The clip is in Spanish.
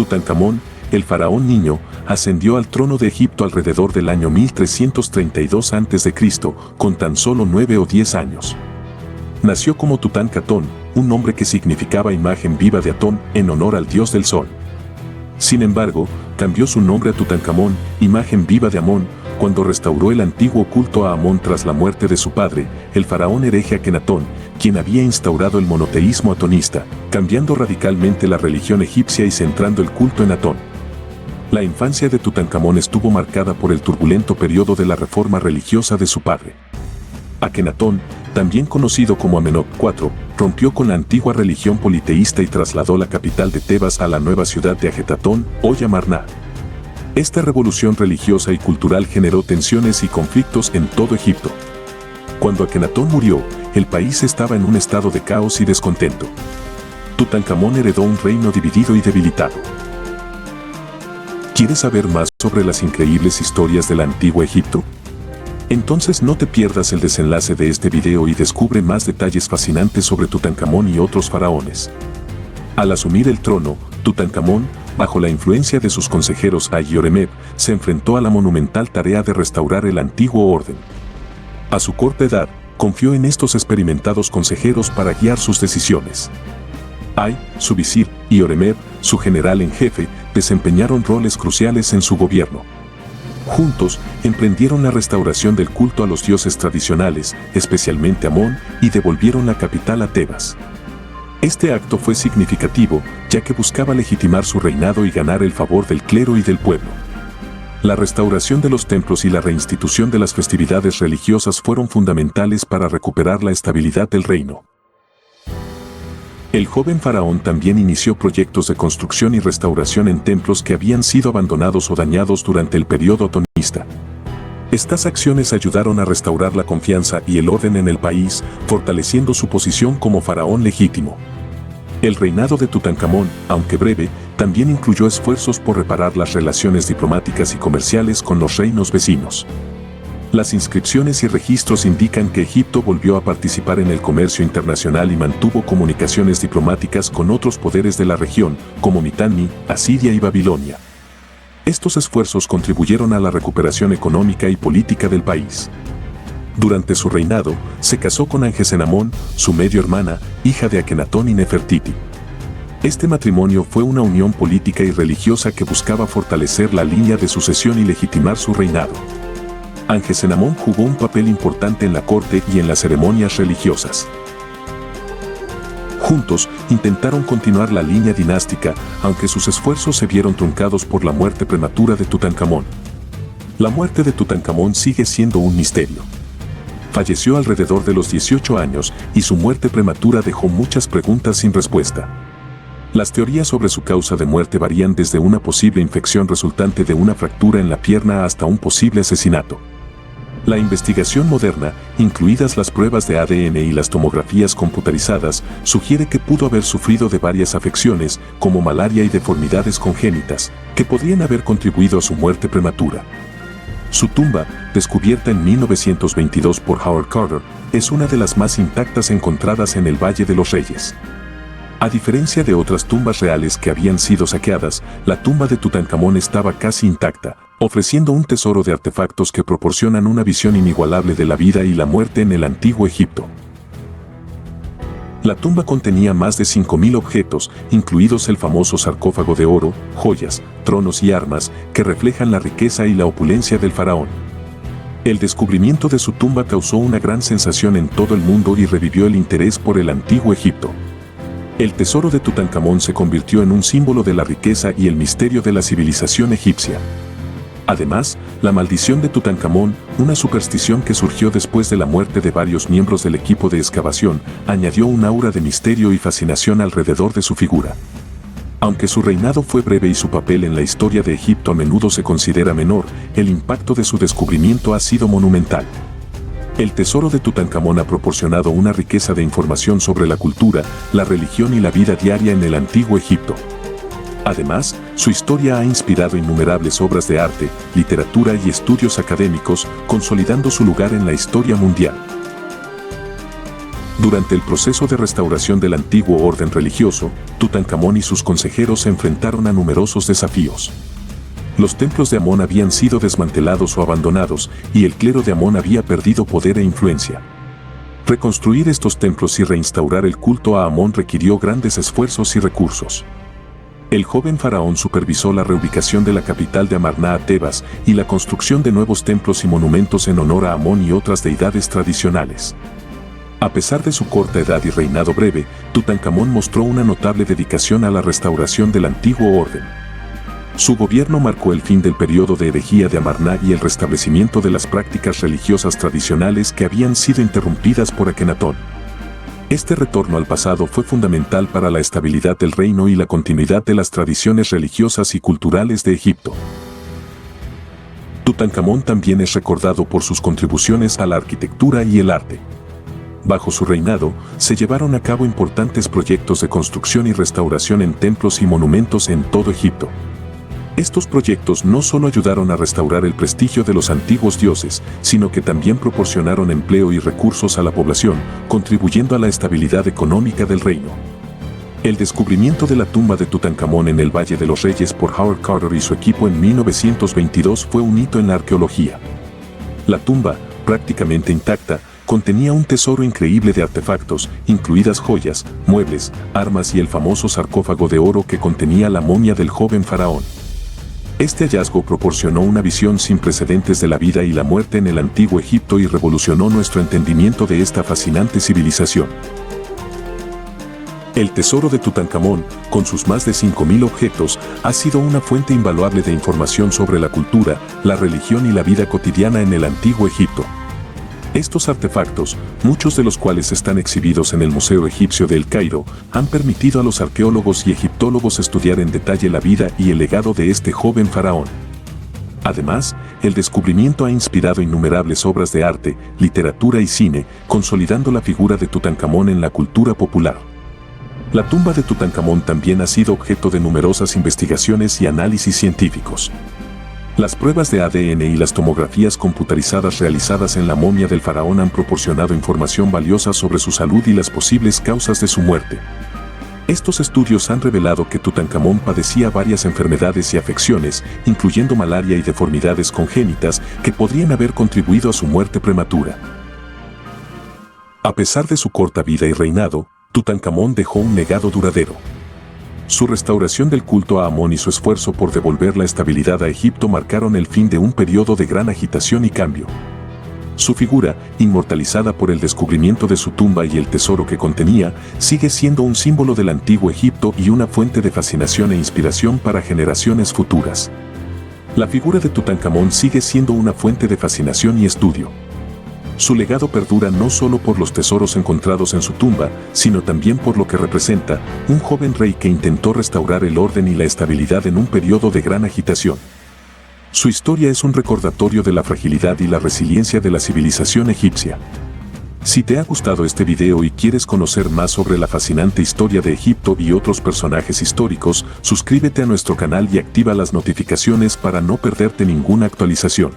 Tutankamón, el faraón niño, ascendió al trono de Egipto alrededor del año 1332 a.C., con tan solo 9 o 10 años. Nació como Tutankatón, un nombre que significaba imagen viva de Atón, en honor al dios del sol. Sin embargo, cambió su nombre a Tutankamón, imagen viva de Amón, cuando restauró el antiguo culto a Amón tras la muerte de su padre, el faraón hereje Akenatón, quien había instaurado el monoteísmo atonista, cambiando radicalmente la religión egipcia y centrando el culto en Atón. La infancia de Tutankamón estuvo marcada por el turbulento periodo de la reforma religiosa de su padre. Akenatón, también conocido como Amenhotep IV, rompió con la antigua religión politeísta y trasladó la capital de Tebas a la nueva ciudad de Ajetatón, hoy Amarna. Esta revolución religiosa y cultural generó tensiones y conflictos en todo Egipto. Cuando Akenatón murió, el país estaba en un estado de caos y descontento. Tutankamón heredó un reino dividido y debilitado. ¿Quieres saber más sobre las increíbles historias del antiguo Egipto? Entonces no te pierdas el desenlace de este video y descubre más detalles fascinantes sobre Tutankamón y otros faraones. Al asumir el trono, Tutankamón, bajo la influencia de sus consejeros Ay y Horemheb, se enfrentó a la monumental tarea de restaurar el antiguo orden. A su corta edad, confió en estos experimentados consejeros para guiar sus decisiones. Ay, su visir, y Horemheb, su general en jefe, desempeñaron roles cruciales en su gobierno. Juntos, emprendieron la restauración del culto a los dioses tradicionales, especialmente Amón, y devolvieron la capital a Tebas. Este acto fue significativo, ya que buscaba legitimar su reinado y ganar el favor del clero y del pueblo. La restauración de los templos y la reinstitución de las festividades religiosas fueron fundamentales para recuperar la estabilidad del reino. El joven faraón también inició proyectos de construcción y restauración en templos que habían sido abandonados o dañados durante el periodo otomista. Estas acciones ayudaron a restaurar la confianza y el orden en el país, fortaleciendo su posición como faraón legítimo. El reinado de Tutankamón, aunque breve, también incluyó esfuerzos por reparar las relaciones diplomáticas y comerciales con los reinos vecinos. Las inscripciones y registros indican que Egipto volvió a participar en el comercio internacional y mantuvo comunicaciones diplomáticas con otros poderes de la región, como Mitanni, Asiria y Babilonia. Estos esfuerzos contribuyeron a la recuperación económica y política del país. Durante su reinado, se casó con Angesenamón, su medio hermana, hija de Akenatón y Nefertiti. Este matrimonio fue una unión política y religiosa que buscaba fortalecer la línea de sucesión y legitimar su reinado. Angesenamón jugó un papel importante en la corte y en las ceremonias religiosas. Juntos, intentaron continuar la línea dinástica, aunque sus esfuerzos se vieron truncados por la muerte prematura de Tutankamón. La muerte de Tutankamón sigue siendo un misterio. Falleció alrededor de los 18 años y su muerte prematura dejó muchas preguntas sin respuesta. Las teorías sobre su causa de muerte varían desde una posible infección resultante de una fractura en la pierna hasta un posible asesinato. La investigación moderna, incluidas las pruebas de ADN y las tomografías computarizadas, sugiere que pudo haber sufrido de varias afecciones, como malaria y deformidades congénitas, que podrían haber contribuido a su muerte prematura. Su tumba, descubierta en 1922 por Howard Carter, es una de las más intactas encontradas en el Valle de los Reyes. A diferencia de otras tumbas reales que habían sido saqueadas, la tumba de Tutankamón estaba casi intacta, ofreciendo un tesoro de artefactos que proporcionan una visión inigualable de la vida y la muerte en el antiguo Egipto. La tumba contenía más de 5.000 objetos, incluidos el famoso sarcófago de oro, joyas, tronos y armas, que reflejan la riqueza y la opulencia del faraón. El descubrimiento de su tumba causó una gran sensación en todo el mundo y revivió el interés por el antiguo Egipto. El tesoro de Tutankamón se convirtió en un símbolo de la riqueza y el misterio de la civilización egipcia. Además, la maldición de Tutankamón, una superstición que surgió después de la muerte de varios miembros del equipo de excavación, añadió un aura de misterio y fascinación alrededor de su figura. Aunque su reinado fue breve y su papel en la historia de Egipto a menudo se considera menor, el impacto de su descubrimiento ha sido monumental. El tesoro de Tutankamón ha proporcionado una riqueza de información sobre la cultura, la religión y la vida diaria en el antiguo Egipto. Además, su historia ha inspirado innumerables obras de arte, literatura y estudios académicos, consolidando su lugar en la historia mundial. Durante el proceso de restauración del antiguo orden religioso, Tutankamón y sus consejeros se enfrentaron a numerosos desafíos. Los templos de Amón habían sido desmantelados o abandonados, y el clero de Amón había perdido poder e influencia. Reconstruir estos templos y reinstaurar el culto a Amón requirió grandes esfuerzos y recursos. El joven faraón supervisó la reubicación de la capital de Amarna a Tebas y la construcción de nuevos templos y monumentos en honor a Amón y otras deidades tradicionales. A pesar de su corta edad y reinado breve, Tutankamón mostró una notable dedicación a la restauración del antiguo orden. Su gobierno marcó el fin del periodo de herejía de Amarna y el restablecimiento de las prácticas religiosas tradicionales que habían sido interrumpidas por Akenatón. Este retorno al pasado fue fundamental para la estabilidad del reino y la continuidad de las tradiciones religiosas y culturales de Egipto. Tutankamón también es recordado por sus contribuciones a la arquitectura y el arte. Bajo su reinado, se llevaron a cabo importantes proyectos de construcción y restauración en templos y monumentos en todo Egipto. Estos proyectos no solo ayudaron a restaurar el prestigio de los antiguos dioses, sino que también proporcionaron empleo y recursos a la población, contribuyendo a la estabilidad económica del reino. El descubrimiento de la tumba de Tutankamón en el Valle de los Reyes por Howard Carter y su equipo en 1922 fue un hito en la arqueología. La tumba, prácticamente intacta, contenía un tesoro increíble de artefactos, incluidas joyas, muebles, armas y el famoso sarcófago de oro que contenía la momia del joven faraón. Este hallazgo proporcionó una visión sin precedentes de la vida y la muerte en el antiguo Egipto y revolucionó nuestro entendimiento de esta fascinante civilización. El tesoro de Tutankamón, con sus más de 5.000 objetos, ha sido una fuente invaluable de información sobre la cultura, la religión y la vida cotidiana en el antiguo Egipto. Estos artefactos, muchos de los cuales están exhibidos en el Museo Egipcio de El Cairo, han permitido a los arqueólogos y egiptólogos estudiar en detalle la vida y el legado de este joven faraón. Además, el descubrimiento ha inspirado innumerables obras de arte, literatura y cine, consolidando la figura de Tutankamón en la cultura popular. La tumba de Tutankamón también ha sido objeto de numerosas investigaciones y análisis científicos. Las pruebas de ADN y las tomografías computarizadas realizadas en la momia del faraón han proporcionado información valiosa sobre su salud y las posibles causas de su muerte. Estos estudios han revelado que Tutankamón padecía varias enfermedades y afecciones, incluyendo malaria y deformidades congénitas, que podrían haber contribuido a su muerte prematura. A pesar de su corta vida y reinado, Tutankamón dejó un legado duradero. Su restauración del culto a Amón y su esfuerzo por devolver la estabilidad a Egipto marcaron el fin de un periodo de gran agitación y cambio. Su figura, inmortalizada por el descubrimiento de su tumba y el tesoro que contenía, sigue siendo un símbolo del antiguo Egipto y una fuente de fascinación e inspiración para generaciones futuras. La figura de Tutankamón sigue siendo una fuente de fascinación y estudio. Su legado perdura no solo por los tesoros encontrados en su tumba, sino también por lo que representa, un joven rey que intentó restaurar el orden y la estabilidad en un periodo de gran agitación. Su historia es un recordatorio de la fragilidad y la resiliencia de la civilización egipcia. Si te ha gustado este video y quieres conocer más sobre la fascinante historia de Egipto y otros personajes históricos, suscríbete a nuestro canal y activa las notificaciones para no perderte ninguna actualización.